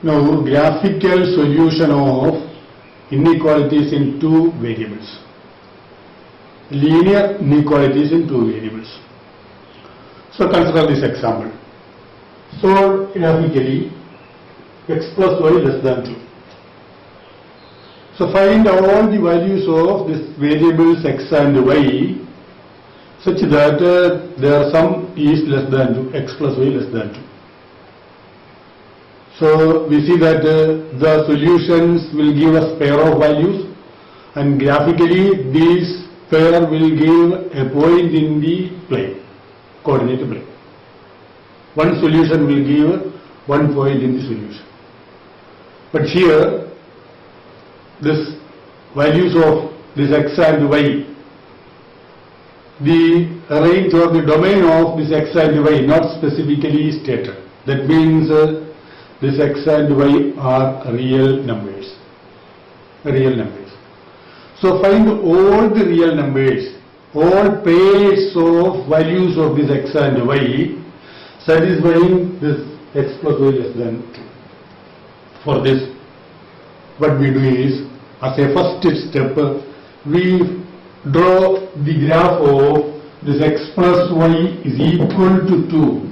Now, graphical solution of inequalities in two variables. Linear inequalities in two variables. So consider this example. Solve graphically x plus y less than 2. So find all the values of these variables x and y such that their sum is less than 2, x plus y less than 2. So we see that the solutions will give us pair of values, and graphically these pair will give a point in the plane, coordinate plane. One solution will give one point in the solution. But here this values of this x and y, the range or the domain of this x and y not specifically stated. That means this x and y are real numbers. So find all the real numbers, all pairs of values of this x and y satisfying this x plus y less than 2. For this, what we do is, as a first step, we draw the graph of this x plus y is equal to 2.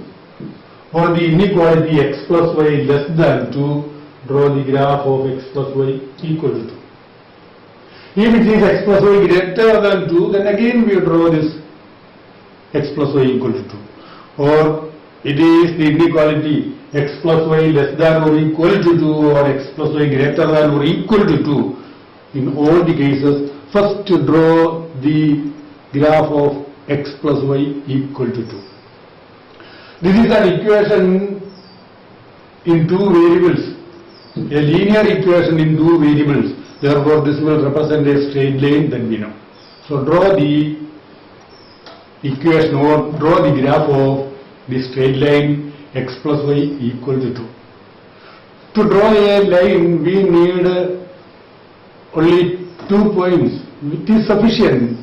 For the inequality x plus y less than 2, draw the graph of x plus y equal to 2. If it is x plus y greater than 2, then again we draw this x plus y equal to 2. Or it is the inequality x plus y less than or equal to 2 or x plus y greater than or equal to 2. In all the cases, first draw the graph of x plus y equal to 2. This is an equation in two variables, a linear equation in two variables. Therefore, this will represent a straight line that we know. So, draw the equation or draw the graph of the straight line x plus y equal to 2. To draw a line, we need only 2 points. It is sufficient,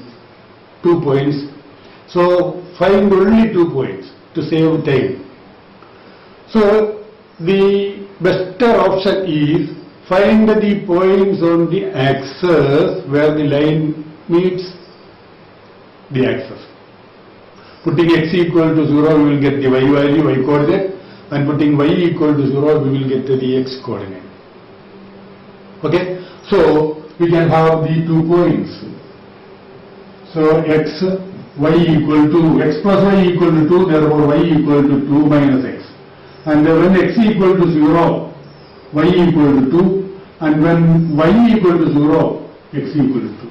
2 points. So, find only 2 points to save time. So, the better option is find the points on the axis where the line meets the axis. Putting x equal to 0, we will get the y value, y coordinate, and putting y equal to 0, we will get the x coordinate. Okay? So, we can have the 2 points. So, x, y equal to, x plus y equal to 2, therefore y equal to 2 minus x. And when x equal to 0, y equal to 2, and when y equal to 0, x equal to 2.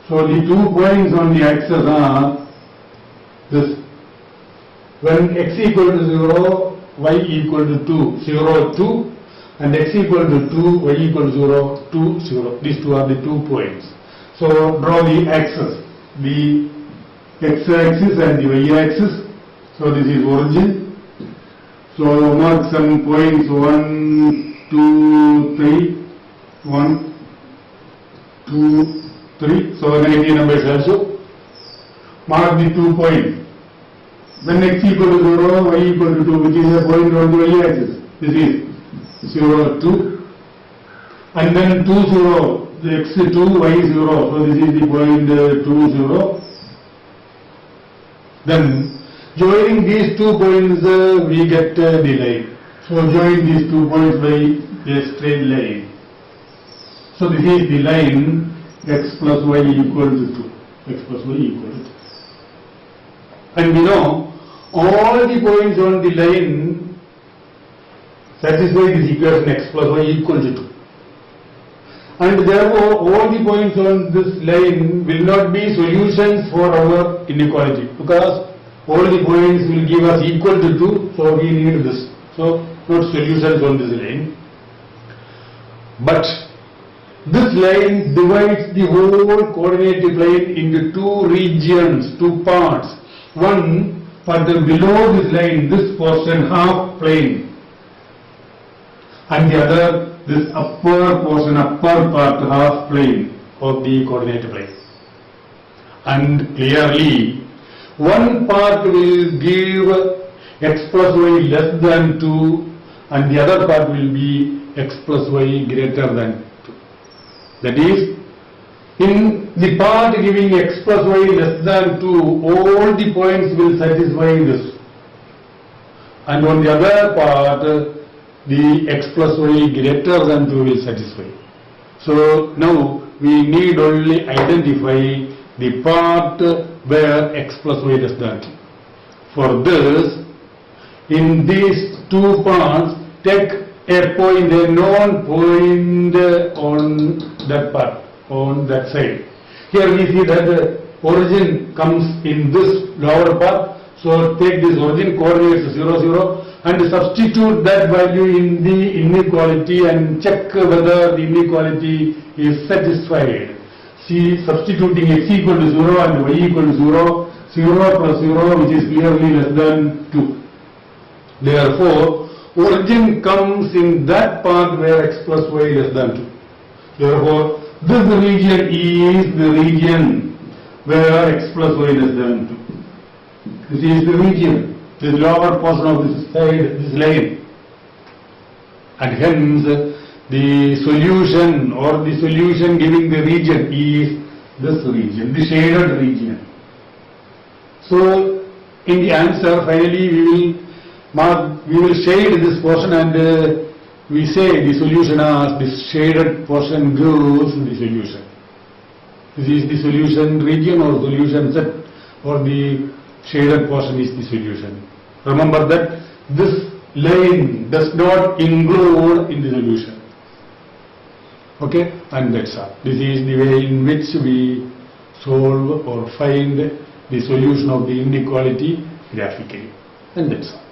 So the 2 points on the axis are this. When x equal to 0, y equal to 2, 0, 2, and x equal to 2, y equal to 0, 2, 0. These two are the 2 points. So draw the axis, the x-axis and the y-axis. So this is origin. So mark some points 1, 2, 3, 1, 2, 3. So negative numbers also. Mark the 2 points. When x equal to 0, y equal to 2, which is a point on the y-axis. This is 0, 2. And then 2, 0, the x 2, y 0. So this is the point 2, 0. Then joining these 2 points, we get the line. So join these 2 points by a straight line. So this is the line x plus y equal to 2. X plus y equal to 2. And we know all the points on the line satisfy this equation x plus y equal to 2. And therefore all the points on this line will not be solutions for our inequality, because all the points will give us equal to 2, so we need this. So not solutions on this line. But this line divides the whole coordinate plane into 2 regions, 2 parts. One part below this line, this portion half plane, and the other this upper portion, upper part half plane of the coordinate plane. And clearly one part will give x plus y less than 2, and the other part will be x plus y greater than 2. That is, in the part giving x plus y less than 2, all the points will satisfy this. And on the other part, the x plus y greater than 2 will satisfy. So now we need only identify the part where x plus y less than 2. For this, in these two parts, take a point, a known point on that part, on that side. Here we see that the origin comes in this lower part. So take this origin coordinates 0, 0 and substitute that value in the inequality and check whether the inequality is satisfied. See, substituting x equal to 0 and y equal to 0, 0 plus 0 which is clearly less than 2. Therefore, origin comes in that part where x plus y less than 2. Therefore, this region is the region where x plus y less than 2. This is the region, the lower portion of this side, this line. And hence, the solution or the solution giving the region is this region, the shaded region. So, in the answer, finally we will shade this portion and we say the solution as this shaded portion gives the solution. This is the solution region or solution set, or the shaded portion is the solution. Remember that this line does not include in the solution. Okay, and that's all. This is the way in which we solve or find the solution of the inequality graphically, and that's all.